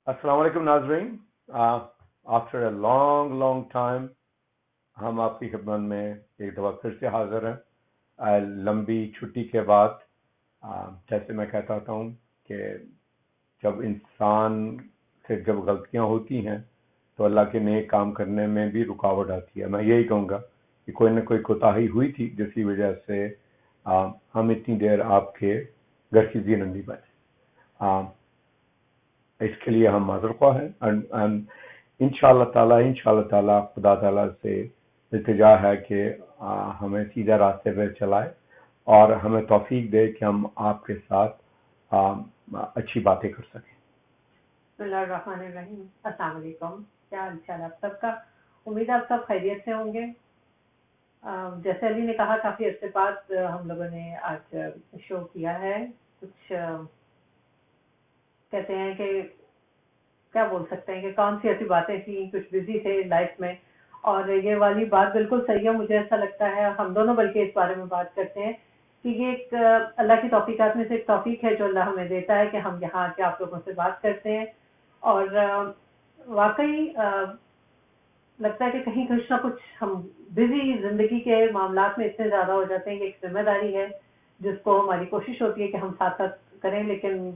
السلام علیکم ناظرین. آفٹر اے لانگ ٹائم ہم آپ کی خدمت میں ایک دفعہ پھر سے حاضر ہیں لمبی چھٹی کے بعد. جیسے میں کہتا ہوں کہ جب انسان سے جب غلطیاں ہوتی ہیں تو اللہ کے نیک کام کرنے میں بھی رکاوٹ آتی ہے. میں یہی کہوں گا کہ کوئی نہ کوئی کوتاہی ہوئی تھی جس کی وجہ سے ہم اتنی دیر آپ کے گھر کی زینت نہیں بنے. اس کے لیے ہم معذر خواہ ہیں. انشاءاللہ تعالیٰ خدا تعالیٰ سے التجا ہے کہ ہمیں سیدھے راستے پہ چلائے اور ہمیں توفیق دے کہ ہم آپ کے ساتھ اچھی باتیں کر سکیں. بسم اللہ الرحمن الرحیم. السلام علیکم. کیا حال چال آپ سب کا؟ امید آپ سب خیریت سے ہوں گے. جیسے علی نے کہا کافی عرصے بعد ہم لوگوں نے آج شو کیا ہے. کچھ کہتے ہیں کہ کیا بول سکتے ہیں کہ کون سی ایسی باتیں تھیں، کچھ بزی تھے لائف میں، اور یہ والی بات بالکل صحیح ہے. مجھے ایسا لگتا ہے ہم دونوں بلکہ اس بارے میں بات کرتے ہیں کہ یہ ایک اللہ کی توفیقات میں سے ایک توفیق ہے جو اللہ ہمیں دیتا ہے کہ ہم یہاں آ کے آپ لوگوں سے بات کرتے ہیں. اور واقعی لگتا ہے کہ کہیں کچھ نہ کچھ ہم بزی زندگی کے معاملات میں اتنے زیادہ ہو جاتے ہیں کہ ایک ذمہ داری ہے جس کو ہماری کوشش ہوتی ہے کہ ہم ساتھ ساتھ کریں، لیکن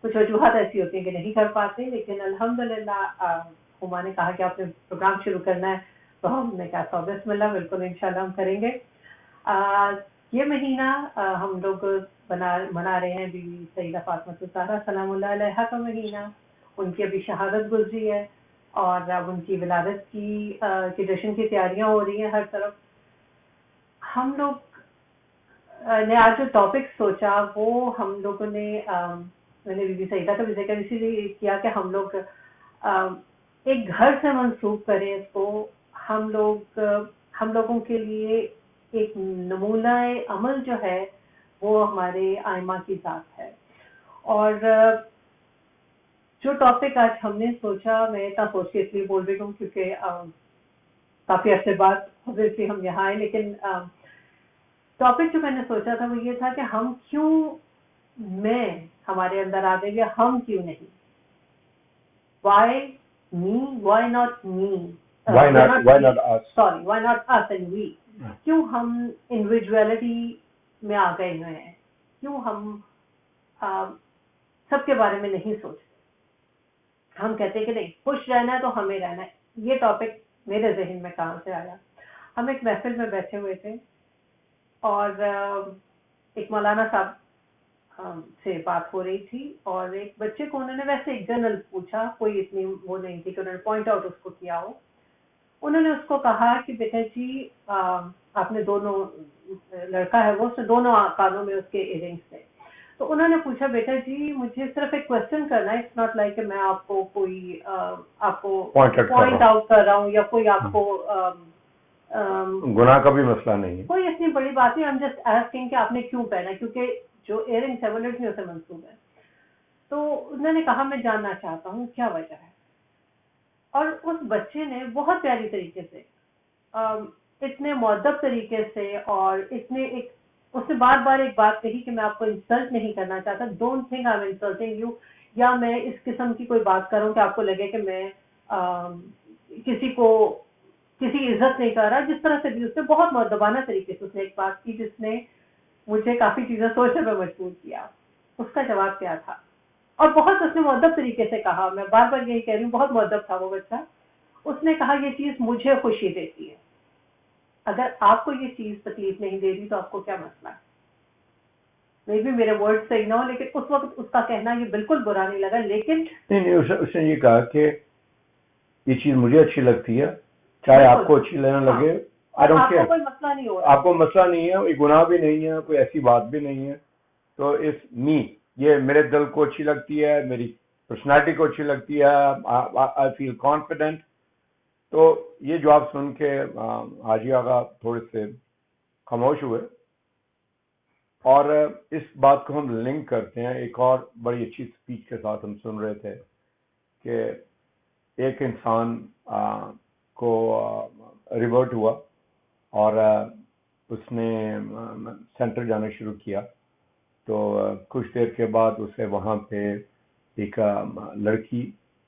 کچھ وجوہات ایسی ہوتی ہیں کہ نہیں کر پاتے. لیکن الحمدللہ ہما نے کہا کہ آپ نے پروگرام شروع کرنا ہے تو ہم نے کہا بسم اللہ، بالکل انشاءاللہ ہم کریں گے. یہ مہینہ ہم لوگ منا رہے ہیں بی بی سیدہ فاطمہ الزہرا سلام اللہ علیہا کا مہینہ. ان کی ابھی شہادت گزری ہے اور اب ان کی ولادت کی جشن کی تیاریاں ہو رہی ہیں ہر طرف. ہم لوگ نے آج جو ٹاپک سوچا وہ ہم لوگوں نے میں نے بی بی سیدہ کا بھی ذکر اسی لیے کیا کہ ہم لوگ ایک گھر سے منسوخ کریں اس کو. ہم لوگوں کے لیے ایک نمونہ عمل جو ہے وہ ہمارے ائمہ کی ذات ہے. اور جو ٹاپک آج ہم نے سوچا، میں اتنا سوچ کے اس لیے بول رہی ہوں کیونکہ کافی عرصے بعد obviously ہم یہاں آئے، لیکن ٹاپک جو میں نے سوچا تھا وہ یہ تھا کہ ہم کیوں ہمارے اندر آ گئی ہے، ہم کیوں نہیں. Why me, why not me, Why not us? Sorry, why not us and we. کیوں ہم انڈیویجویلٹی میں آ گئے ہوئے ہیں، کیوں ہم سب کے بارے میں نہیں سوچتے. ہم کہتے ہیں کہ نہیں، خوش رہنا ہے تو ہمیں رہنا ہے. یہ ٹاپک میرے ذہن میں کہاں سے آیا؟ ہم ایک محفل میں بیٹھے ہوئے تھے اور ایک مولانا صاحب سے بات ہو رہی تھی اور ایک بچے کو انہوں نے ویسے ایک جنرل پوچھا، کوئی اتنی وہ نہیں تھی کہ انہوں نے پوائنٹ آؤٹ اس کو کیا ہو. انہوں نے اس کو کہا کہ بیٹا جی آپ نے دونوں، لڑکا ہے وہ، دونوں کانوں میں اس کے ایئر رنگس تھے. تو انہوں نے پوچھا بیٹا جی مجھے صرف ایک کوشچن کرنا ہے، اٹس ناٹ لائک کہ میں آپ کو کوئی آپ کو پوائنٹ آؤٹ کر رہا ہوں یا کوئی آپ کو گناہ کا بھی مسئلہ نہیں ہے، کوئی اتنی بڑی بات نہیں. ہم جسٹ آسکنگ کہ آپ نے کیوں پہنا، کیونکہ جو ایئر رنگس ہے وہ لڑکیوں سے منسوب ہے. تو انہوں نے کہا میں جاننا چاہتا ہوں کیا وجہ ہے. اور اس بچے نے بہت پیاری طریقے سے، اتنے مؤدب طریقے سے، اور اس نے بار بار ایک بات کہی کہ میں آپ کو انسلٹ نہیں کرنا چاہتا، don't think I am insulting you, یا میں اس قسم کی کوئی بات کروں کہ آپ کو لگے کہ میں کسی عزت نہیں کر رہا. جس طرح سے بھی اس نے بہت مؤدبانہ طریقے سے اس نے ایک بات کی جس نے مجھے کافی چیزیں سوچنے پہ مجبور کیا. اس کا جواب کیا تھا؟ اور بہت اس نے مؤدب طریقے سے کہا، میں بار بار یہی کہہ رہی ہوں بہت مؤدب تھا وہ بچہ. اس نے کہا یہ چیز مجھے خوشی دیتی ہے، اگر آپ کو یہ چیز تکلیف نہیں دے رہی تو آپ کو کیا مسئلہ ہے. میں بھی میرے ورڈ صحیح نہ ہو، لیکن اس وقت اس کا کہنا یہ بالکل برا نہیں لگا. لیکن نہیں اس نے یہ کہا کہ یہ چیز مجھے اچھی لگتی ہے، چاہے آپ کو اچھی لگنے لگے، آپ کو کوئی مسئلہ نہیں ہو رہا، آپ کو مسئلہ نہیں ہے، کوئی گناہ بھی نہیں ہے، کوئی ایسی بات بھی نہیں ہے. تو اس یہ میرے دل کو اچھی لگتی ہے، میری پرسنالٹی کو اچھی لگتی ہے، آئی فیل کانفیڈنٹ. تو یہ جواب سن کے حاجی آغا تھوڑے سے خاموش ہوئے. اور اس بات کو ہم لنک کرتے ہیں ایک اور بڑی اچھی اسپیچ کے ساتھ. ہم سن رہے تھے کہ ایک انسان کو ریورٹ ہوا اور اس نے سینٹر جانا شروع کیا. تو کچھ دیر کے بعد اسے وہاں پہ ایک لڑکی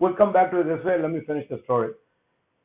We'll come back to this way, let me finish the story.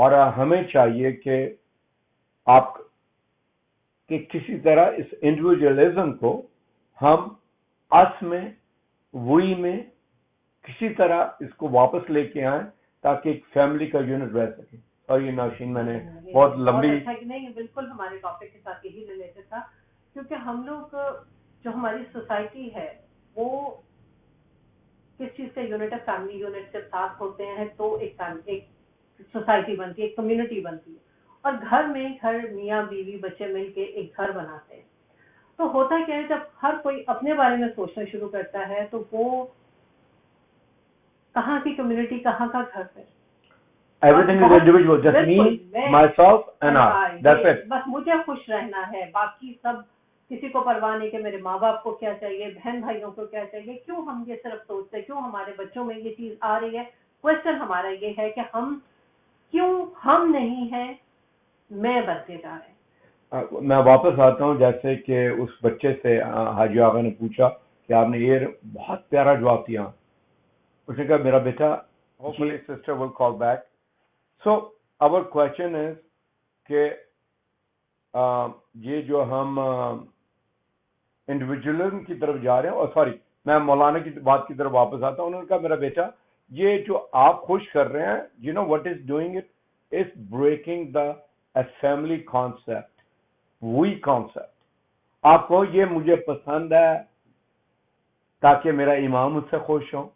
اور ہمیں چاہیے کہ آپ کہ کسی طرح اس انڈیویجولزم کو ہم اس میں وہی میں کسی طرح اس کو واپس لے کے آئیں تاکہ ایک فیملی کا یونٹ رہ سکے. اور یہ نوشین میں نے بہت لمبی نہیں بالکل ہمارے ٹاپک کے ساتھ یہی ریلیٹڈ تھا کیونکہ ہم لوگ جو ہماری سوسائٹی ہے وہ کس چیز کا یونٹ ہے, فیملی یونٹ جب ساتھ ہوتے ہیں تو ایک سوسائٹی بنتی ہے, ایک کمیونٹی بنتی ہے, اور گھر میں میاں بیوی بچے مل کے ایک گھر بناتے ہیں. تو ہوتا کیا ہے جب ہر کوئی اپنے بارے میں سوچنا شروع کرتا ہے تو وہ کہاں کی کمیونٹی کہاں کا گھر ہے. Everything is individual, just me, myself and I. That's it. بس مجھے خوش رہنا ہے, باقی سب کسی کو پرواہ نہیں کہ میرے ماں باپ کو کیا چاہیے, بہن بھائیوں کو کیا چاہیے. کیوں ہم یہ صرف سوچتے ہیں, کیوں ہمارے بچوں میں یہ چیز آ رہی ہے؟ کوشچن ہمارا یہ ہے کہ ہم نہیں ہیں, میں بنتے جا رہے ہیں. میں واپس آتا ہوں جیسے کہ اس بچے سے حاجی آغا نے پوچھا کہ آپ نے یہ بہت پیارا جواب دیا. اس نے کہا میرا بیٹا, hopefully sister will call back. So our question is کہ یہ جو ہم انڈیویجولزم کی طرف جا رہے ہیں, اور سوری میں مولانا کی بات کی طرف واپس آتا ہوں. انہوں نے کہا میرا بیٹا یہ جو آپ خوش کر رہے ہیں, you know what is doing it? It's breaking the a family concept, we concept. آپ کو یہ مجھے پسند ہے تاکہ میرا امام مجھ سے خوش ہوں,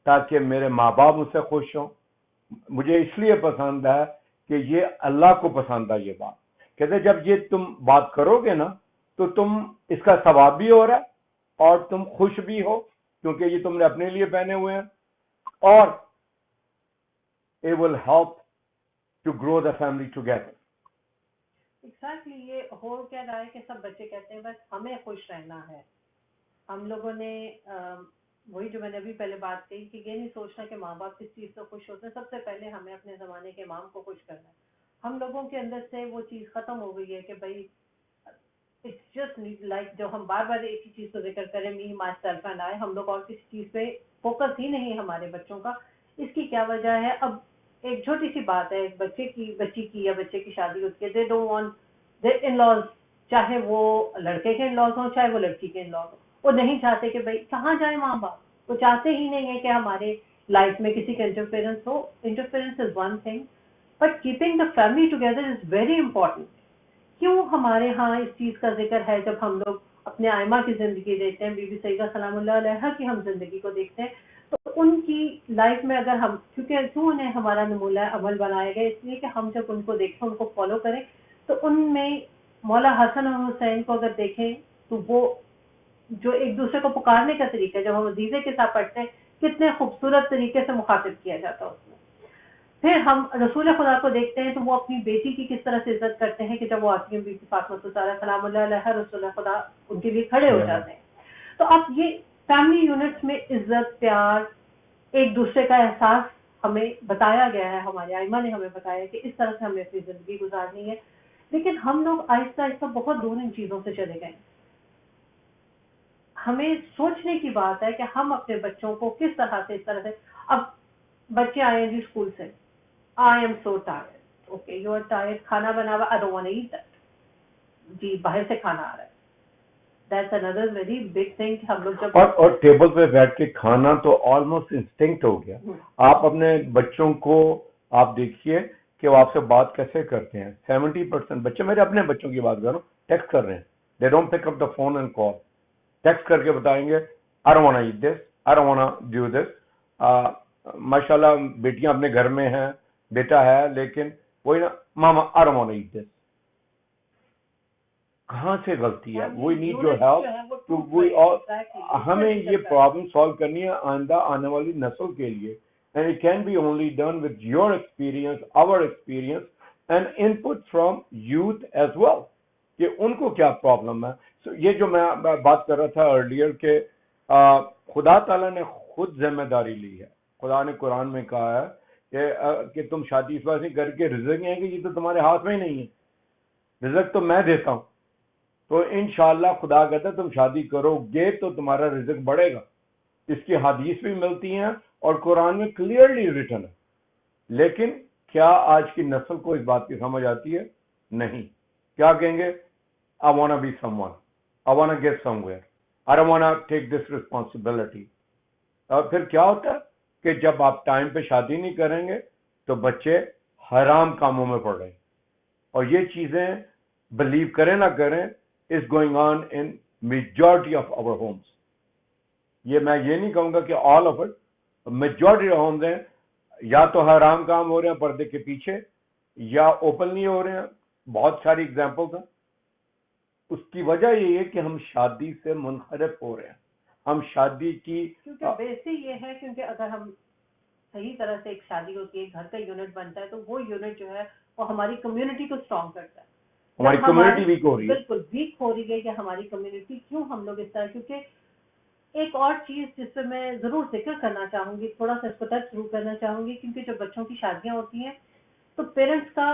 تاکہ میرے ماں باپ مجھ سے خوش ہوں. مجھے اس لیے پسند ہے کہ یہ اللہ کو پسند ہے. یہ بات کہتے جب یہ تم بات کرو گے نا تو تم اس کا ثواب بھی ہو رہا ہے اور تم خوش بھی ہو کیونکہ یہ تم نے اپنے لیے پہنے ہوئے ہیں, اور it will help to grow the family together. Exactly یہ ہو کیا رہا ہے کہ سب بچے کہتے ہیں بس ہمیں خوش رہنا ہے. ہم لوگوں نے وہی جو میں نے ابھی پہلے بات کہی کہ یہ نہیں سوچنا کہ ماں باپ کس چیز سے خوش ہوتے ہیں. سب سے پہلے ہمیں اپنے زمانے کے امام کو خوش کرنا ہے. ہم لوگوں کے اندر سے وہ چیز ختم ہو گئی ہے کہ بھائی اٹس جسٹ لائک جو ہم بار بار ایک ہی چیز کو ذکر کریں, می مائی سیلف اینڈ آئی, ہم لوگ اور کسی چیز پہ فوکس ہی نہیں ہمارے بچوں کا. اس کی کیا وجہ ہے؟ اب ایک چھوٹی سی بات ہے, ایک بچی کی یا بچے کی شادی ہوتی ہے, they don't want there in laws, چاہے وہ لڑکے کے ان لاز ہوں چاہے وہ لڑکی کے ان لاز ہوں, وہ نہیں چاہتے کہ بھائی کہاں جائیں ماں باپ, وہ چاہتے ہی نہیں ہے کہ ہمارے لائف میں کسی کا interference who. Interference is one thing but keeping the family together is very important. کیوں ہمارے ہاں اس چیز کا ذکر ہے؟ جب ہم لوگ اپنے آئمہ کی زندگی دیکھتے ہیں, بی بی سیدہ سلام اللہ علیہا کی ہم زندگی کو دیکھتے ہیں, تو ان کی لائف میں اگر ہم کیوں انہیں ہمارا نمونہ عمل بنایا گیا, اس لیے کہ ہم جب ان کو دیکھیں ان کو فالو کریں, تو ان میں مولا حسن اور حسین کو اگر دیکھیں تو وہ جو ایک دوسرے کو پکارنے کا طریقہ ہے, جب ہم عزیزے کے ساتھ پڑھتے ہیں کتنے خوبصورت طریقے سے مخاطب کیا جاتا ہے اس میں. پھر ہم رسول خدا کو دیکھتے ہیں تو وہ اپنی بیٹی کی کس طرح سے عزت کرتے ہیں کہ جب وہ آتی ہیں بی بی فاطمہ الزہرا سلام اللہ علیہا, رسول خدا ان کے لیے کھڑے ہو جاتے ہیں. تو اب یہ فیملی یونٹس میں عزت, پیار, ایک دوسرے کا احساس ہمیں بتایا گیا ہے, ہمارے آئمہ نے ہمیں بتایا کہ اس طرح سے ہمیں اپنی زندگی گزارنی ہے. لیکن ہم لوگ آہستہ آہستہ بہت دور ان چیزوں سے چلے گئے. ہمیں سوچنے کی بات ہے کہ ہم اپنے بچوں کو کس طرح سے, اس طرح سے, اب بچے آئے ہیں جی اسکول سے, I am so tired. Okay, you are tired. کھانا بنا ہوا, I don't want to eat that. جی باہر سے کھانا آ رہا ہے. That's another very big thing. ہم لوگ جب اور ٹیبل پہ بیٹھ کے کھانا تو آلموسٹ انسٹنکٹ ہو گیا. آپ اپنے بچوں کو آپ دیکھیے کہ وہ آپ سے بات کیسے کرتے ہیں. 70% بچے, میرے اپنے بچوں کی بات کر رہا ہوں, ٹیکسٹ کر رہے ہیں. They don't pick up the phone and call. Text کر کے بتائیں گے I don't want to eat this, I don't want to do this. ماشاءاللہ بیٹیاں اپنے گھر میں ہیں, بیٹا ہے, لیکن وہی نا ماما I don't want to eat this. کہاں سے غلطی ہے؟ We need your help. ہمیں یہ پرابلم سالو کرنی ہے آئندہ آنے والی نسل کے لیے. And it can be only done with your experience, our experience and input from youth as well کہ ان کو کیا پرابلم ہے. یہ جو میں بات کر رہا تھا ارلیئر کہ خدا تعالیٰ نے خود ذمہ داری لی ہے. خدا نے قرآن میں کہا ہے کہ تم شادی اس وجہ سے کر کے رزق ہیں کہ یہ تو تمہارے ہاتھ میں ہی نہیں ہے, رزق تو میں دیتا ہوں. تو انشاءاللہ خدا کہتا ہے تم شادی کرو گے تو تمہارا رزق بڑھے گا. اس کی حدیث بھی ملتی ہیں اور قرآن میں کلیئرلی ریٹن ہے. لیکن کیا آج کی نسل کو اس بات کی سمجھ آتی ہے؟ نہیں. کیا کہیں گے؟ I want to be someone. I want to get somewhere. I don't want to take this responsibility. اور پھر کیا ہوتا ہے کہ جب آپ ٹائم پہ شادی نہیں کریں گے تو بچے حرام کاموں میں پڑ رہے ہیں. اور یہ چیزیں بلیو کریں نہ کریں is going on in majority of our homes. یہ میں یہ نہیں کہوں گا کہ all of it, majority of homes ہیں یا تو حرام کام ہو رہے ہیں پردے کے پیچھے یا اوپنلی ہو رہے ہیں. بہت ساری ایگزامپلس ہیں. اس کی وجہ یہ ہے کہ ہم شادی سے منحرف ہو رہے ہیں. ہم شادی کی کیونکہ بیسک یہ ہے، کیونکہ اگر ہم صحیح طرح سے ایک شادی ہوتی ہے، گھر کا یونٹ بنتا ہے، تو وہ یونٹ جو ہے وہ ہماری کمیونٹی کو اسٹرانگ کرتا ہے. ہماری کمیونٹی ویک ہو رہی ہے. بالکل ویک ہو رہی ہے کہ ہماری کمیونٹی کیوں ہم لوگ اس طرح. کیونکہ ایک اور چیز جس پہ میں ضرور ذکر کرنا چاہوں گی، تھوڑا سا اس کو ٹچ ضرور کرنا چاہوں گی، کیونکہ جب بچوں کی شادیاں ہوتی ہیں تو پیرنٹس کا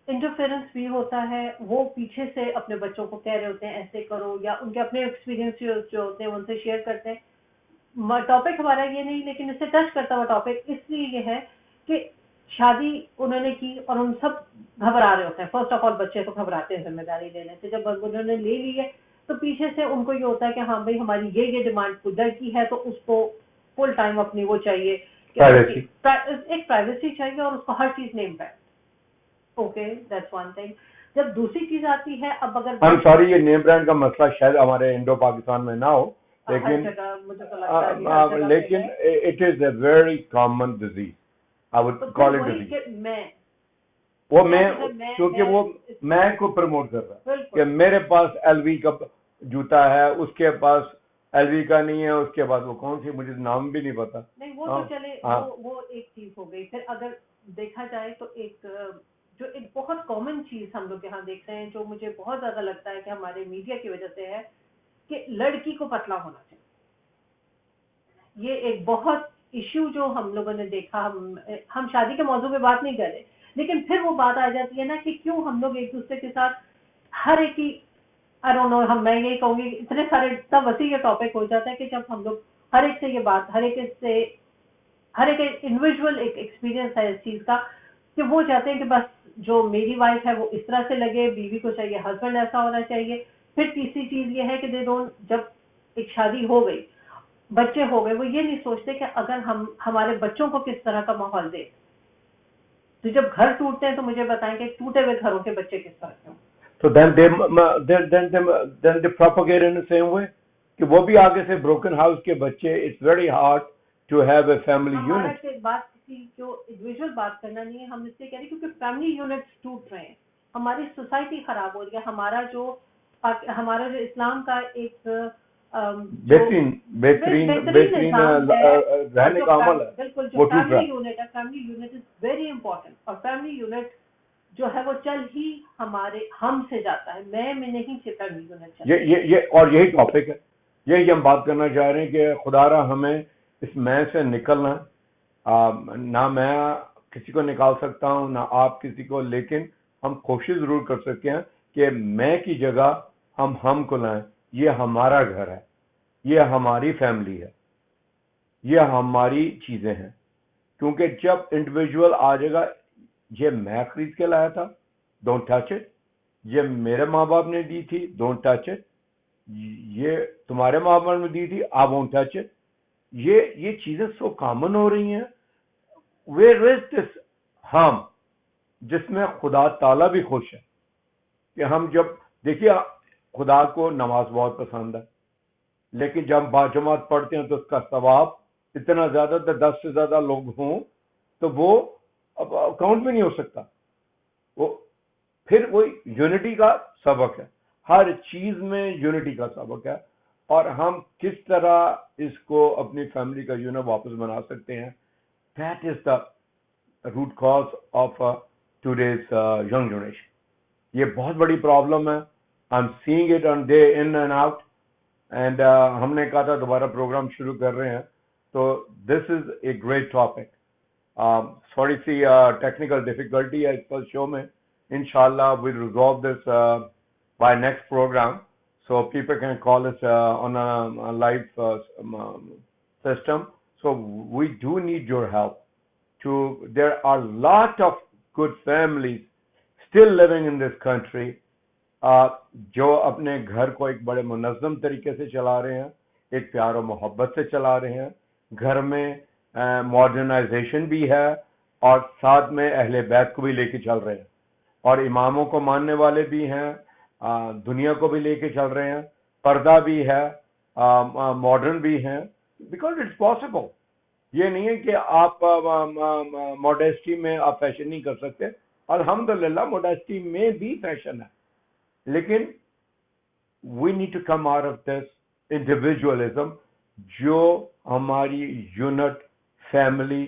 انٹرفیئرنس بھی ہوتا ہے. وہ پیچھے سے اپنے بچوں کو کہہ رہے ہوتے ہیں ایسے کرو، یا ان کے اپنے ایکسپیرینس جو ہوتے ہیں ان سے شیئر کرتے ہیں. ٹاپک ہمارا یہ نہیں، لیکن اس سے ٹچ کرتا ہوا ٹاپک اس لیے یہ ہے کہ شادی انہوں نے کی اور ان سب گھبرا رہے ہوتے ہیں. فرسٹ آف آل بچے تو گھبراتے ہیں ذمہ داری لینے سے. جب انہوں نے لے لی ہے تو پیچھے سے ان کو یہ ہوتا ہے کہ ہاں بھائی ہماری یہ ڈیمانڈ خدا کی ہے، تو اس کو فل ٹائم اپنی وہ چاہیے، ایک پرائیویسی چاہیے، اور اس کو ہر چیز نیم پہ. Okay that's one thing. جب دوسری چیز آتی ہے، اب اگر I'm sorry یہ نیم برانڈ کا مسئلہ شاید ہمارے انڈو پاکستان میں نہ ہو، لیکن it is a very common disease. I would call it disease. وہ میں کیونکہ وہ میں کو پروموٹ کر رہا کہ میرے پاس ایل وی کا جوتا ہے، اس کے پاس ایل وی کا نہیں ہے، اس کے بعد وہ کون سی مجھے نام بھی نہیں پتا. نہیں وہ تو چلے وہ ایک چیز ہو گئی. پھر اگر دیکھا جائے تو ایک جو ایک بہت کامن چیز ہم لوگ یہاں دیکھ رہے ہیں، جو مجھے بہت زیادہ لگتا ہے کہ ہمارے میڈیا کی وجہ سے ہے، کہ لڑکی کو پتلا ہونا چاہیے. یہ ایک بہت ایشو جو ہم لوگوں نے دیکھا. ہم شادی کے موضوع پہ بات نہیں کر رہے، لیکن پھر وہ بات آ جاتی ہے نا کہ کیوں ہم لوگ ایک دوسرے کے ساتھ ہر ایک کی میں یہی کہوں گی اتنے سارے اتنا وسیع یہ ٹاپک ہو جاتا ہے کہ جب ہم لوگ ہر ایک سے یہ بات ہر ایک انڈیویجول ایک ایکسپیرینس ہے اس چیز کا، کہ وہ چاہتے ہیں کہ بس جو میری وائف ہے وہ اس طرح سے لگے، بیوی کو چاہیے ہسبینڈ ایسا ہونا چاہیے. پھر تیسری چیز یہ ہے کہ جب ایک شادی ہو گئی، بچے ہو گئے، وہ یہ نہیں سوچتے کہ اگر ہم ہمارے بچوں کو کس طرح کا ماحول دیں. تو جب گھر ٹوٹتے ہیں تو مجھے بتائیں کہ ٹوٹے ہوئے گھروں کے بچے کس طرح کے ہوں. So then they propagate in the same way کہ وہ بھی آگے سے broken house کے بچے. It's very hard to have a family unit. بات کسی جو انڈیویجول بات کرنا نہیں ہے، ہم اس سے کہہ رہے ہیں کیونکہ فیملی یونٹس ٹوٹ رہے ہیں، ہماری سوسائٹی خراب ہو رہی ہے. ہمارا جو اسلام کا ایک بہترین رہنے کا عمل ہے، بالکل جو فیملی یونٹ ہے، family unit is very important. اور فیملی یونٹ جو ہے وہ چل ہی ہم سے جاتا ہے، میں نہیں فیملی یونٹ یہ اور یہی ٹاپک ہے، یہی ہم بات کرنا چاہ رہے ہیں کہ خدا را ہمیں اس میں سے نکلنا. نہ میں کسی کو نکال سکتا ہوں نہ آپ کسی کو، لیکن ہم کوشش ضرور کر سکتے ہیں کہ میں کی جگہ ہم کو لائیں. یہ ہمارا گھر ہے، یہ ہماری فیملی ہے، یہ ہماری چیزیں ہیں. کیونکہ جب انڈیویجول آ جائے گا، یہ میں خرید کے لایا تھا، ڈونٹ ٹچ اٹ. یہ میرے ماں باپ نے دی تھی، ڈونٹ ٹچ اٹ. یہ تمہارے ماں باپ نے دی تھی، آپ وونٹ ٹچ اٹ. یہ چیزیں سو کامن ہو رہی ہیں. ویئر از دس ہم جس میں خدا تعالیٰ بھی خوش ہے کہ ہم جب دیکھیے خدا کو نماز بہت پسند ہے، لیکن جب باجماعت پڑھتے ہیں تو اس کا ثواب اتنا زیادہ 10 سے زیادہ لوگ ہوں تو وہ اب اکاؤنٹ بھی نہیں ہو سکتا. وہ پھر وہی یونٹی کا سبق ہے، ہر چیز میں یونٹی کا سبق ہے. اور ہم کس طرح اس کو اپنی فیملی کا یونٹ واپس بنا سکتے ہیں. That is the root cause of today's young generation. یہ بہت بڑی پرابلم ہے. I am seeing it on day in and out. And ہم نے کہا تھا دوبارہ پروگرام شروع کر رہے ہیں، تو دس از اے گریٹ ٹاپک. تھوڑی سی ٹیکنیکل ڈیفیکلٹی ہے اس پر شو میں. انشاءاللہ we'll resolve this by next program, so people can call us on a live system. So we do need your help. There are lot of good families still living in this country, جو اپنے گھر کو ایک بڑے منظم طریقے سے چلا رہے ہیں, ایک پیار و محبت سے چلا رہے ہیں. گھر میں ماڈرنائزیشن بھی ہے اور ساتھ میں اہل بیت کو بھی لے کے چل رہے ہیں, اور اماموں کو ماننے والے بھی ہیں, دنیا کو بھی لے کے چل رہے ہیں, پردہ بھی ہے, ماڈرن بھی ہیں, بیکاز اٹس پاسبل. یہ نہیں ہے کہ آپ موڈیسٹی میں آپ فیشن نہیں کر سکتے. الحمدللہ موڈیسٹی میں بھی فیشن ہے, لیکن we need to come out of this individualism جو ہماری یونٹ فیملی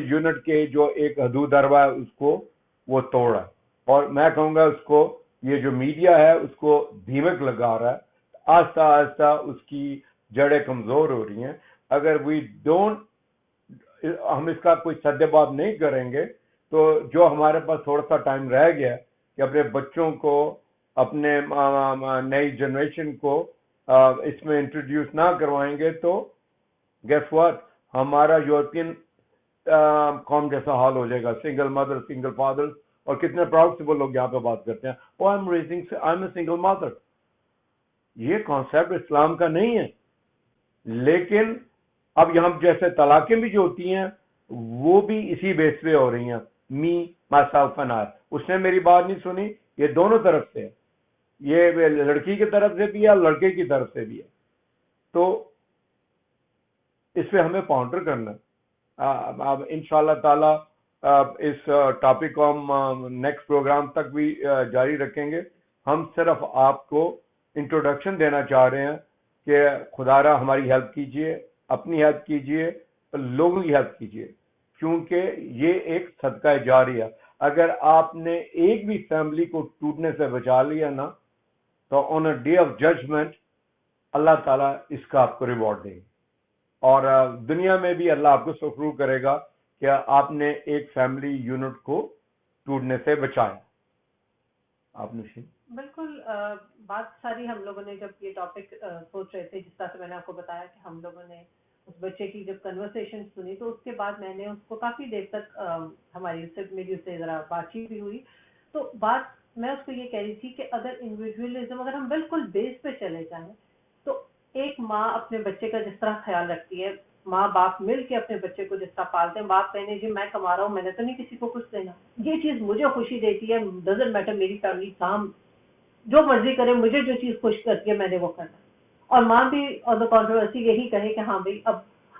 یونٹ کے جو ایک حدود اربا ہے اس کو وہ توڑا ہے. اور میں کہوں گا اس کو, یہ جو میڈیا ہے اس کو دھیمک لگا رہا ہے. آہستہ آہستہ اس کی جڑیں کمزور ہو رہی ہیں. اگر ہم اس کا کوئی سدباب نہیں کریں گے تو جو ہمارے پاس تھوڑا سا ٹائم رہ گیا کہ اپنے بچوں کو, اپنے نئی جنریشن کو اس میں انٹروڈیوس نہ کروائیں گے تو گیس واٹ, ہمارا یورپین قوم جیسا حال ہو جائے گا. سنگل مدر, سنگل فادر, اور کتنے پراؤڈ سے وہ لوگ یہاں پہ بات کرتے ہیں, I am a single mother. یہ کانسیپٹ اسلام کا نہیں ہے. لیکن اب یہاں جیسے طلاقیں بھی جو ہوتی ہیں وہ بھی اسی بیس پہ ہو رہی ہیں, می مائی سیلف اینڈ آئی. اس نے میری بات نہیں سنی. یہ دونوں طرف سے ہے, یہ لڑکی کی طرف سے بھی ہے, لڑکے کی طرف سے بھی ہے. تو اس پہ ہمیں پاؤنڈر کرنا ہے. اب انشاءاللہ تعالی اس ٹاپک کو ہم نیکسٹ پروگرام تک بھی جاری رکھیں گے. ہم صرف آپ کو انٹروڈکشن دینا چاہ رہے ہیں کہ خدا را ہماری ہیلپ کیجئے, اپنی ہیلپ کیجئے, لوگوں کی ہیلپ کیجئے, کیونکہ یہ ایک صدقہ جاری ہے. اگر آپ نے ایک بھی فیملی کو ٹوٹنے سے بچا لیا نا تو آن اے ڈے آف ججمنٹ اللہ تعالیٰ اس کا آپ کو ریوارڈ دے گا, اور دنیا میں بھی اللہ آپ کو سرخرو کرے گا کہ آپ نے ایک فیملی یونٹ کو ٹوٹنے سے بچایا. آپ نے بالکل بات ساری ہم لوگوں نے جب یہ ٹاپک سوچ رہے تھے, جس طرح سے میں نے آپ کو بتایا کہ ہم لوگوں نے اس بچے کی جب کنورسیشن سنی تو اس کے بعد میں نے اس کو کافی دیر تک ہماری میری اس سے ذرا بات چیت بھی ہوئی. تو بات میں اس کو یہ کہہ رہی تھی کہ اگر انڈیویجولزم, اگر ہم بالکل بیس پہ چلے جائیں تو ایک ماں اپنے بچے کا جس طرح خیال رکھتی ہے, ماں باپ مل کے اپنے بچے کو جس طرح پالتے ہیں, باپ کہنے جی میں کما رہا ہوں, میں نے تو نہیں کسی کو کچھ دینا, یہ چیز مجھے خوشی دیتی ہے, ڈزنٹ میٹر میری فیملی کام جو مرضی کرے, مجھے جو چیز خوش کرتی ہے میں نے وہ کرنا. اور ماں بھی آن دا کنٹروورسی یہی کہے کہ ہاں بھائی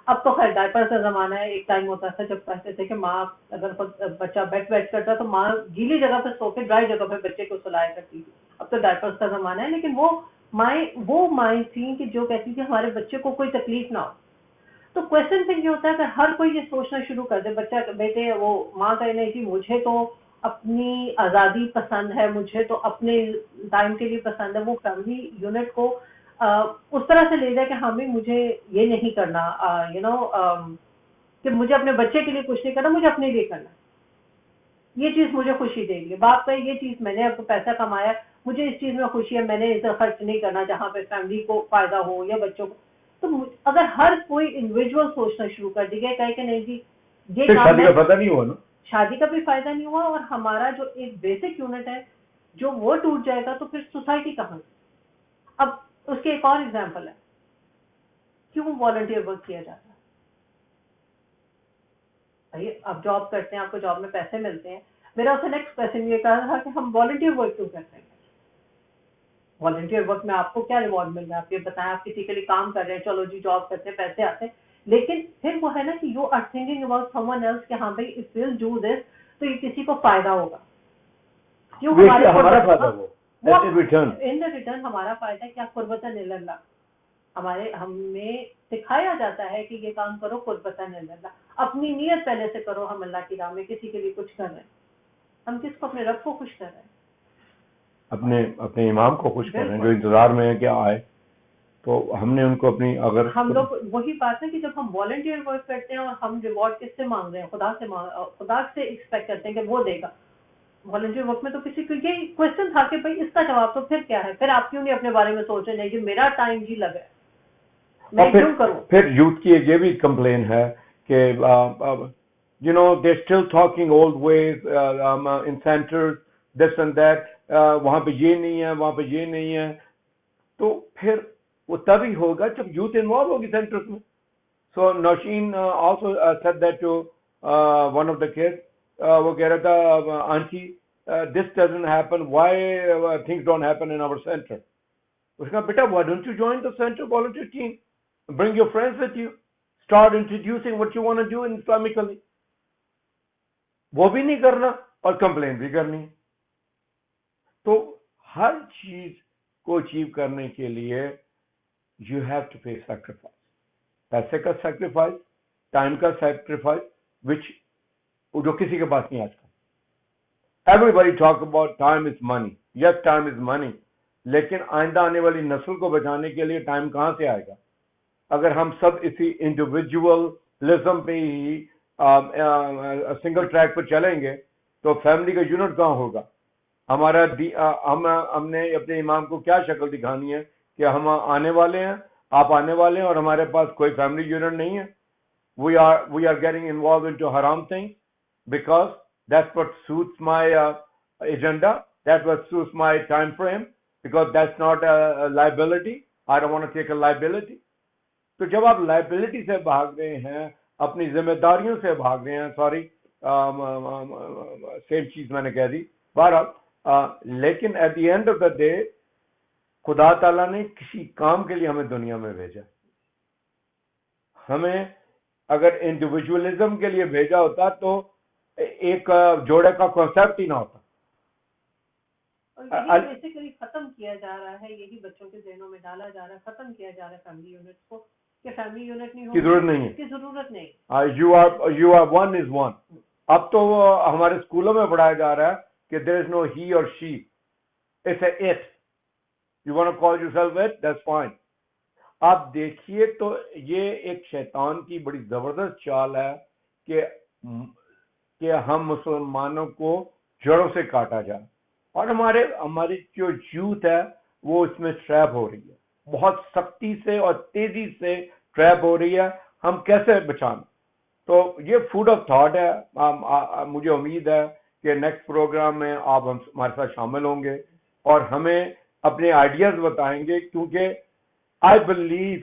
اب تو خیر ڈائپر کا زمانہ ہے. ایک ٹائم ہوتا تھا جب کہتے تھے کہ ماں اگر بچہ بیٹھ کرتا تو ماں گیلی جگہ پہ سو کے ڈرائی جگہ پہ بچے کو سلایا کرتی تھی. اب تو ڈائپرس کا زمانہ ہے. لیکن وہ مائیں تھیں کہ جو کہتی تھی ہمارے بچے کو کوئی تکلیف نہ ہو. تو کوشچن پھر یہ ہوتا ہے کہ ہر کوئی یہ سوچنا شروع کر دے, بچہ بیٹے وہ ماں کہنے کی مجھے تو اپنی آزادی پسند ہے, مجھے تو اپنے ٹائم کے لیے پسند ہے, وہ فیملی یونٹ کو اس طرح سے لے جائے کہ ہاں بھی مجھے یہ نہیں کرنا, کہ مجھے اپنے بچے کے لیے کچھ نہیں کرنا, مجھے اپنے لیے کرنا, یہ چیز مجھے خوشی دے گی. باپ کا یہ چیز میں نے اب پیسہ کمایا, مجھے اس چیز میں خوشی ہے, میں نے اسے خرچ نہیں کرنا جہاں پہ فیملی کو فائدہ ہو یا بچوں کو. تو اگر ہر کوئی انڈیویجول سوچنا شروع کر دی گیا کہے کہ نہیں جی یہ شادی کا پتہ نہیں ہوا نا, شادی کا بھی فائدہ نہیں ہوا, اور ہمارا جو ایک بیسک یونٹ ہے جو وہ ٹوٹ جائے گا تو پھر سوسائٹی کہاں. اب اس کے ایک اور ایگزامپل ہے, کیوں والنٹیئر ورک کیا جاتا ہے. آپ جاب کرتے ہیں, آپ کو جاب میں پیسے ملتے ہیں. میرا اسے نیکسٹ کویسچن یہ کہا تھا کہ ہم والنٹیئر ورک کیوں کرتے ہیں. والنٹیئر ورک میں آپ کو کیا ریوارڈ مل رہا ہے, آپ یہ بتائیں. آپ کسی کے لیے کام کر رہے ہیں, چلو جی جاب کرتے ہیں, پیسے آتے ہیں, لیکن پھر وہ ہے نا کہ you are thinking about someone else کہ ہاں بھائی اف ویل ڈو دس تو یہ کسی کو فائدہ ہوگا. کیوں ہمارا فائدہ ہو, ان دا ریٹرن ہمارا فائدہ کیا, قربتاً اللہ. ہمیں سکھایا جاتا ہے کہ یہ کام کرو قربتاً اللہ, اپنی نیت پہلے سے کرو. ہم اللہ کی راہ میں کسی کے لیے کچھ کر رہے ہیں, ہم کس کو, اپنے رب کو خوش کر رہے ہیں, اپنے امام کو خوش کر رہے ہیں جو انتظار میں ہے کہ آئے. تو ہم نے ان کو اپنی, اگر ہم لوگ وہی بات ہے کہ جب ہم والنٹیئر ورک کرتے ہیں اور ہم ریوارڈ کس سے مانگ رہے ہیں, خدا سے ایکسپیکٹ کرتے ہیں کہ وہ دے گا. والنٹیئر ورک میں تو کسی کو یہ کوشچن تھا کہ بھائی اس کا جواب تو پھر کیا ہے, پھر آپ کیوں نہیں اپنے بارے میں سوچ رہے ہیں کہ میرا ٹائم جی لگا ہے میں کیوں کروں. پھر یوتھ کی یہ بھی کمپلین ہے کہ they're still talking old ways in centers, this and that. وہاں پہ یہ نہیں ہے, وہاں پہ یہ نہیں ہے. تو پھر وہ تبھی ہوگا جب یوتھ انوالو ہوگی سینٹرز میں. So Nosheen also said that to one of the kids. وہ کہہ رہا تھا, aunty this doesn't happen, why things don't happen in our center. اس کا بیٹا, why don't you join the center volunteer team, bring your friends with you, start introducing what you want to do in Islamically. وہ بھی نہیں کرنا اور complain بھی کرنی. تو ہر چیز کو اچیو کرنے کے لیے you have to pay sacrifice. پیسے کا سیکریفائس, ٹائم کا سیکریفائس, جو کسی کے پاس نہیں آج کل. Everybody talk about time is money. Yes, time is money, لیکن آئندہ آنے والی نسل کو بچانے کے لیے ٹائم کہاں سے آئے گا اگر ہم سب اسی انڈیویجولزم پہ ہی سنگل ٹریک پہ چلیں گے؟ تو فیملی کا یونٹ کہاں ہوگا ہمارا؟ ہم نے اپنے امام کو کیا شکل دکھانی ہے کہ ہم آنے والے ہیں, آپ آنے والے ہیں, اور ہمارے پاس کوئی فیملی یونٹ نہیں ہے. We are getting involve into haram thing because that's what suits my agenda, that's what suits my time frame, because that's not a liability. I don't want to take a liability. تو جب آپ liability سے بھاگ رہے ہیں, اپنی ذمہ داریوں سے بھاگ رہے ہیں, سوری سیم چیز میں نے کہہ دی بہرحال, لیکن at the end of the day خدا تعالیٰ نے کسی کام کے لیے ہمیں دنیا میں بھیجا. ہمیں اگر انڈیویجولزم کے لیے بھیجا ہوتا تو ایک جوڑے کا کانسیپٹ ہی نہ ہوتا. اور بیسیکلی ختم کیا جا رہا ہے, یہی بچوں کے ذہنوں میں ڈالا جا رہا ہے, ختم کیا جا رہا ہے فیملی یونٹ کو, کہ فیملی یونٹ نہیں کی ضرورت نہیں ہے, کی ضرورت نہیں. You are one as one. اب تو ہمارے اسکولوں میں پڑھایا جا رہا ہے کہ دیر از no he or she, it's a it. You want to call yourself it, that's fine. آپ دیکھیے تو یہ ایک شیطان کی بڑی زبردست چال ہے کہ ہم مسلمانوں کو جڑوں سے کاٹا جائے, اور ہماری جو یوتھ ہے وہ اس میں ٹریپ ہو رہی ہے, بہت سختی سے اور تیزی سے ٹریپ ہو رہی ہے. ہم کیسے بچانا؟ تو یہ فوڈ آف تھاٹ ہے. مجھے امید ہے کہ نیکسٹ پروگرام میں آپ ہمارے ساتھ شامل ہوں گے اور ہمیں اپنے آئیڈیاز بتائیں گے, کیونکہ آئی بلیو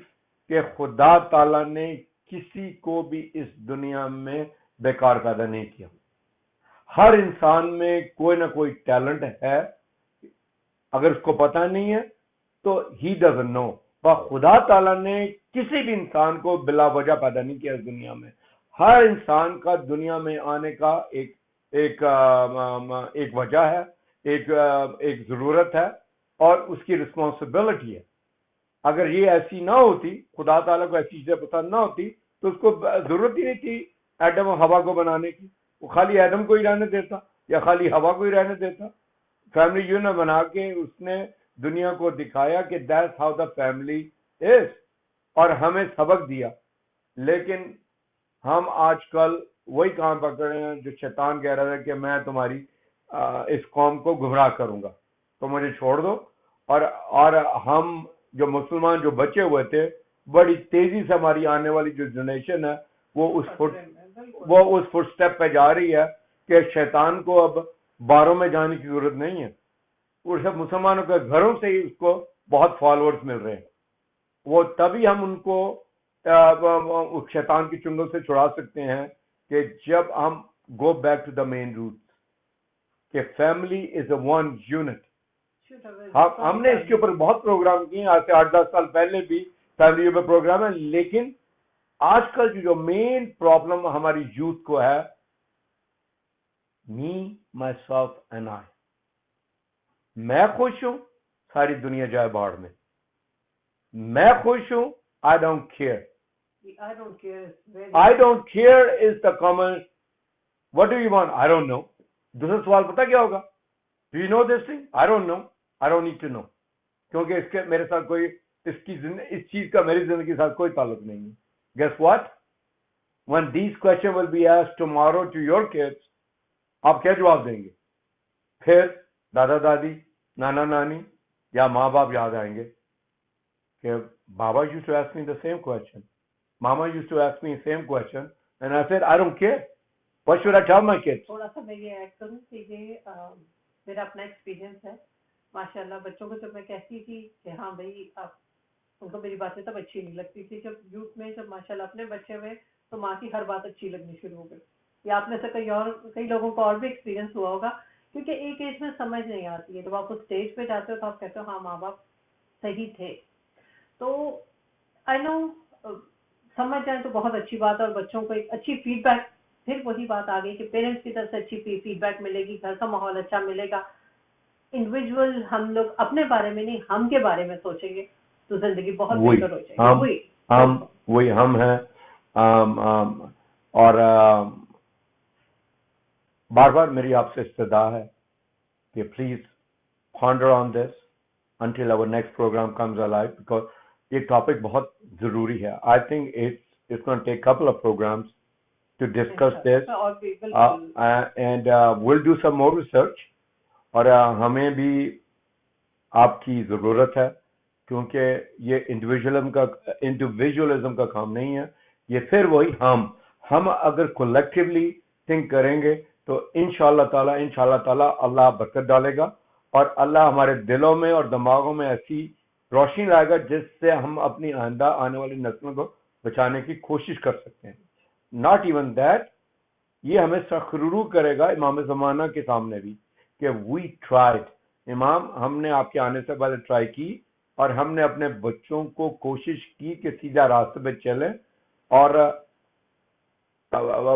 کہ خدا تعالیٰ نے کسی کو بھی اس دنیا میں بیکار پیدا نہیں کیا. ہر انسان میں کوئی نہ کوئی ٹیلنٹ ہے, اگر اس کو پتہ نہیں ہے تو ہی ڈزنٹ نو. خدا تعالیٰ نے کسی بھی انسان کو بلا وجہ پیدا نہیں کیا اس دنیا میں. ہر انسان کا دنیا میں آنے کا ایک وجہ ہے, ایک ضرورت ہے, اور اس کی رسپانسبلٹی ہے. اگر یہ ایسی نہ ہوتی, خدا تعالیٰ کو ایسی چیزیں پسند نہ ہوتی, تو اس کو ضرورت ہی نہیں تھی ایڈم و ہوا کو بنانے کی. وہ خالی ایڈم کو ہی رہنے دیتا یا خالی ہوا کو ہی رہنے دیتا. فیملی یونٹ بنا کے اس نے دنیا کو دکھایا کہ that's how the family is, اور ہمیں سبق دیا. لیکن ہم آج کل وہی کام پکڑے ہیں جو شیطان کہہ رہا ہے کہ میں تمہاری اس قوم کو گمراہ کروں گا, تو مجھے چھوڑ دو. اور ہم جو مسلمان جو بچے ہوئے تھے, بڑی تیزی سے ہماری آنے والی جو جنریشن ہے وہ اس فٹ سٹیپ پہ جا رہی ہے کہ شیطان کو اب باروں میں جانے کی ضرورت نہیں ہے. وہ سب مسلمانوں کے گھروں سے ہی اس کو بہت فالوورز مل رہے ہیں. وہ تبھی ہم ان کو اس شیطان کی چنگل سے چھڑا سکتے ہیں کہ جب ہم go back to the main root کہ family is a one unit. ہم نے اس کے اوپر بہت پروگرام کیے, آج سے 8-10 سال پہلے بھی فیملی پہ پروگرام ہے, لیکن آج کل جو مین پرابلم ہماری یوتھ کو ہے, می مائی سیلف اینڈ آئی. میں خوش ہوں, ساری دنیا جائے باڑ میں. میں خوش ہوں, I don't care. I don't care is the common. What do you want? I don't know. دوسرا سوال پتا کیا ہوگا؟ Do you know this thing? I don't know. I don't need to know, کیونکہ اس کے میرے ساتھ کوئی اس چیز کا میری زندگی کے ساتھ کوئی تعلق نہیں ہے. Guess what? When these questions will be asked tomorrow to your kids, آپ کیا جواب دیں گے؟ پھر دادا دادی, نانا نانی یا ماں باپ یاد آئیں گے کہ بابا used to ask me the same question, mama used to ask me the same question, and I said I don't care. What should I tell my kids? تھوڑا سا میں یہ ایڈ کروں کہ یہ میرا اپنا ایکسپیرینس ہے ماشاءاللہ. بچوں کو جب میں کہتی تھی کہ ہاں بھائی آپ ان کو میری باتیں تب اچھی نہیں لگتی تھی, جب یوتھ میں جب ماشاءاللہ اپنے بچے ہوئے تو ماں کی ہر بات اچھی لگنی شروع ہو گئی. یا آپ میں سے کئی لوگوں کو اور بھی ایکسپیرینس ہوا ہوگا, کیونکہ ایک ایج میں سمجھ نہیں آتی ہے. جب آپ اس اسٹیج پہ جاتے ہو تو آپ کہتے ہو ہاں ماں باپ صحیح تھے. تو آئی نو سمجھ جائیں تو بہت اچھی بات ہے, اور بچوں کو ایک اچھی فیڈ بیک, پھر وہی بات آ گئی کہ پیرنٹس کی طرف سے اچھی فیڈ بیک ملے گی, گھر کا ماحول اچھا ملے گا. انڈیویجول ہم لوگ اپنے بارے میں نہیں ہم کے بارے میں سوچیں گے تو زندگی بہت بہتر ہو جائے گی. وہی ہم ہیں. اور بار بار میری آپ سے استدعا ہے کہ please ponder on this until our next program comes alive, because یہ ٹاپک بہت ضروری ہے. I think it's going to take a couple of programs to discuss this, and we'll do some more research. اور ہمیں بھی آپ کی ضرورت ہے, کیونکہ یہ انڈیویجولزم کا کام نہیں ہے. یہ پھر وہی ہم اگر کولیکٹیولی تھنک کریں گے تو انشاءاللہ تعالی اللہ برکت ڈالے گا, اور اللہ ہمارے دلوں میں اور دماغوں میں ایسی روشنی لائے گا جس سے ہم اپنی آئندہ آنے والی نسلوں کو بچانے کی کوشش کر سکتے ہیں. ناٹ ایون دیٹ, یہ ہمیں سرخرو کرے گا امام زمانہ کے سامنے بھی کہ وی ٹرائیڈ. امام, ہم نے آپ کے آنے سے پہلے ٹرائی کی, اور ہم نے اپنے بچوں کو کوشش کی کہ سیدھا راستے پہ چلیں. اور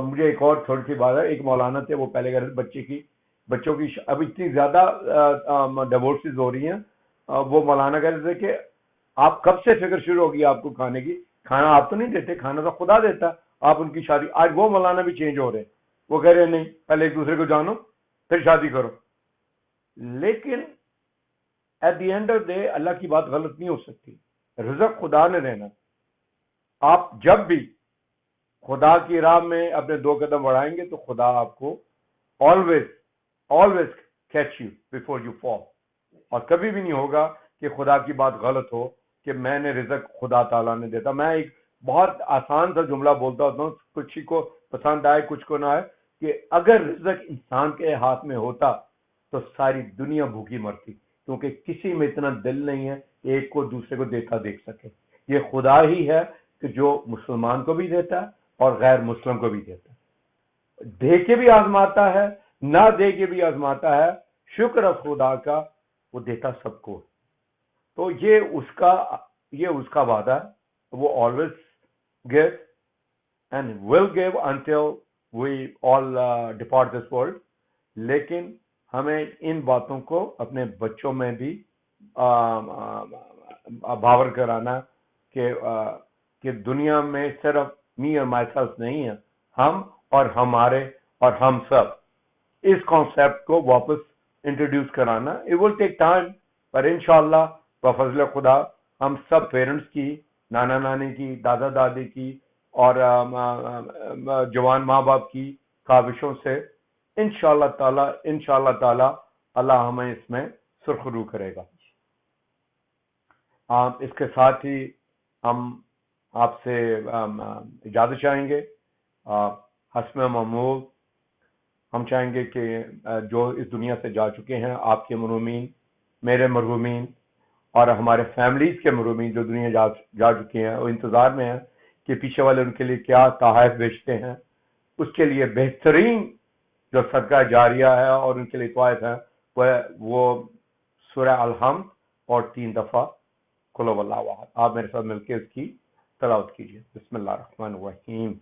مجھے ایک اور تھوڑی سی بات ہے, ایک مولانا تھے, وہ پہلے کہہ رہے تھے بچوں کی اب اتنی زیادہ ڈیورسز ہو رہی ہیں, وہ مولانا کہہ رہے تھے کہ آپ کب سے فکر شروع ہوگی آپ کو کھانے کی, کھانا آپ تو نہیں دیتے, کھانا تو خدا دیتا, آپ ان کی شادی. آج وہ مولانا بھی چینج ہو رہے ہیں, وہ کہہ رہے ہیں نہیں پہلے ایک دوسرے کو جانو پھر شادی کرو. لیکن at the end of day اللہ کی بات غلط نہیں ہو سکتی, رزق خدا نے دینا. آپ جب بھی خدا کی راہ میں اپنے 2 قدم بڑھائیں گے تو خدا آپ کو always catch you before you fall. اور کبھی بھی نہیں ہوگا کہ خدا کی بات غلط ہو کہ میں نے رزق خدا تعالیٰ نے دیتا. میں ایک بہت آسان سا جملہ بولتا ہوتا ہوں, کچھ کو پسند آئے کچھ کو نہ آئے, کہ اگر رزق انسان کے ہاتھ میں ہوتا تو ساری دنیا بھوکی مرتی, کیونکہ کسی میں اتنا دل نہیں ہے ایک کو دوسرے کو دیتا دیکھ سکے. یہ خدا ہی ہے کہ جو مسلمان کو بھی دیتا ہے اور غیر مسلم کو بھی دیتا ہے, دے کے بھی آزماتا ہے, نہ دے کے بھی آزماتا ہے. شکر ہے خدا کا, وہ دیتا سب کو. تو یہ اس کا وعدہ ہے, وہ always give and will give until we all depart this world. لیکن ہمیں ان باتوں کو اپنے بچوں میں بھی باور کرانا کہ دنیا میں صرف می اور مائی سیلف نہیں ہے, ہم اور ہمارے اور ہم سب. اس کانسیپٹ کو واپس انٹروڈیوس کرانا. It will take time, پر انشاءاللہ بفضل خدا ہم سب پیرنٹس کی, نانا نانی کی, دادا دادی کی اور جوان ماں باپ کی کاوشوں سے انشاءاللہ تعالی اللہ ہمیں اس میں سرخرو کرے گا. اس کے ساتھ ہی ہم آپ سے اجازت چاہیں گے. حسب معمول ہم چاہیں گے کہ جو اس دنیا سے جا چکے ہیں, آپ کے مرحومین, میرے مرحومین اور ہمارے فیملیز کے مرحومین جو دنیا جا چکے ہیں, وہ انتظار میں ہیں کہ پیچھے والے ان کے لیے کیا تحائف بیچتے ہیں. اس کے لیے بہترین جو صدقہ جاریہ ہے اور ان کے لیے تحائف ہے وہ سورہ الحمد اور 3 دفعہ قل هو اللہ احد. آپ میرے ساتھ مل کے اس کی تلاوت کیجیے. بسم اللہ الرحمن الرحیم,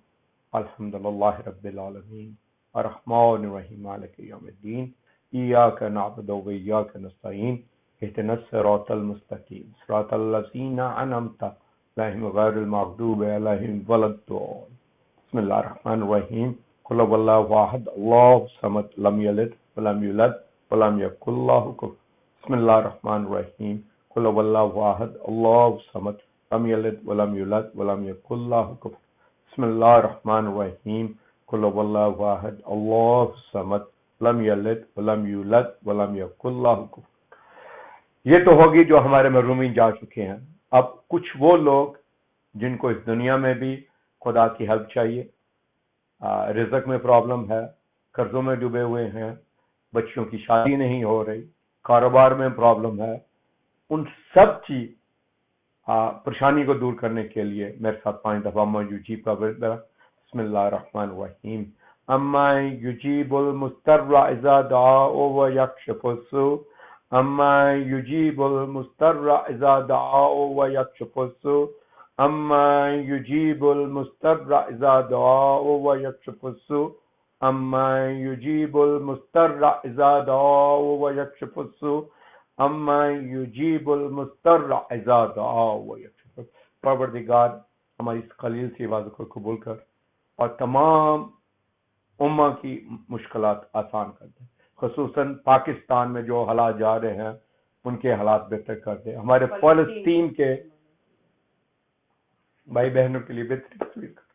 الحمد للہ رب العالمین, الرحمن الرحیم, مالک یوم الدین, ایاک نعبد و ایاک نستعین, اهدنا الصراط المستقیم, صراط الذین انعمت علیہم غیر المغضوب علیہم ولا الضالین. بسم اللہ الرحمن الرحیم, قل هو اللہ احد اللہ الصمد لم یلد ولم یولد ولم یکن له کفوا. بسم اللہ الرحمن الرحیم, قل هو اللہ احد اللہ الصمد لم یلد ولم یولد ولم یکن له کفوا. بسم اللہ الرحمن الرحیم, قل هو اللہ احد اللہ الصمد لم یلد ولم یولد ولم یکن له کفوا. یہ تو ہوگی جو ہمارے مرحومین جا چکے ہیں. اب کچھ وہ لوگ جن کو اس دنیا میں بھی خدا کی ہیلپ چاہیے, رزق میں پرابلم ہے، قرضوں میں ڈوبے ہوئے ہیں، بچیوں کی شادی نہیں ہو رہی، کاروبار میں پرابلم ہے، ان سب کی پریشانی کو دور کرنے کے لیے میرے ساتھ 5 دفعہ یجیب کا ورد ہے۔ بسم اللہ الرحمن الرحیم۔ اما یجیب المضطر اذا دعا ویکشف السوء، اما یجیب المضطر اذا دعا ویکشف السوء، اما یجیب المضطر اذا دعا ویکشف السوء، اما یجیب المضطر اذا دعا ویکشف السوء، اما یجیب المضطر اذا دعا ویکشف السوء۔ پروردگار ہماری اس قلیل سی عبادت کو قبول کر اور تمام امہ کی مشکلات آسان کر دے، خصوصاً پاکستان میں جو حالات جا رہے ہیں ان کے حالات بہتر کر دے، ہمارے فلسطین کے بھائی بہنوں کے لیے بہتری تصویر کر۔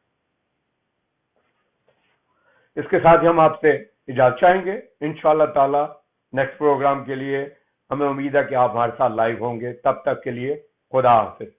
اس کے ساتھ ہم آپ سے اجازت چاہیں گے انشاءاللہ تعالی نیکسٹ پروگرام کے لیے۔ ہمیں امید ہے کہ آپ ہمارے ساتھ لائیو ہوں گے، تب تک کے لیے خدا حافظ۔